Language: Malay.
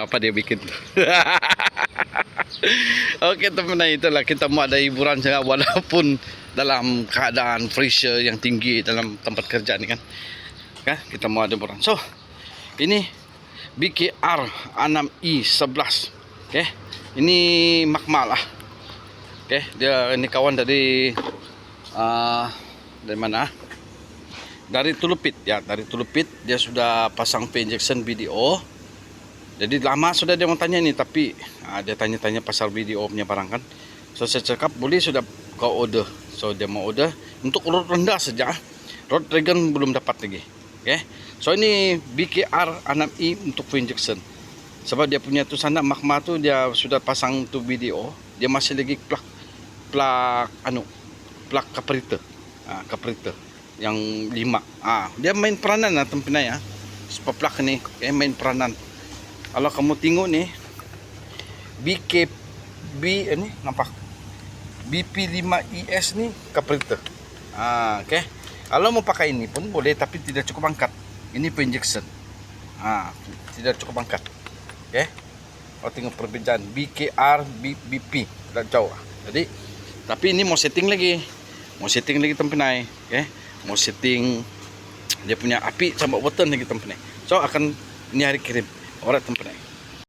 Apa dia bikin? Oke teman-teman, itulah kita mau ada hiburan juga walaupun dalam keadaan pressure yang tinggi dalam tempat kerja ni kan. Kita mau ada hiburan. So, ini BKR 6i11. Okey. Ini Makmal lah. Okey, dia ini kawan dari mana? Dari Tulupit ya, dari Tulupit. Dia sudah pasang injection BDO. Jadi lama sudah dia mau tanya ni, tapi dia tanya-tanya pasal BDO punya barang kan. So saya cakap boleh sudah kau order. So dia mau order untuk rod rendah saja. Rod Dragon belum dapat lagi. Okay. So ini BKR 6i untuk full injection. Sebab dia punya tu sana Makma tu dia sudah pasang tu BDO. Dia masih lagi plug carburetor. Carburetor yang 5. Dia main peranan lah tempatnya ya. Sebab plug ni main peranan. Kalau kamu tengok ni ini nampak BP5ES ni carburetor. Okey. Kalau mau pakai ini pun boleh, tapi tidak cukup angkat. Ini injection. Tidak cukup angkat. Okey. Kalau tengok perbezaan BKR BP tidak jauh. Jadi tapi ini mau setting lagi. Mau setting lagi tempat ni. Okey. Mau setting dia punya api cambuk button lagi tempat ni. So akan ini hari kirim. Alright tempat ni.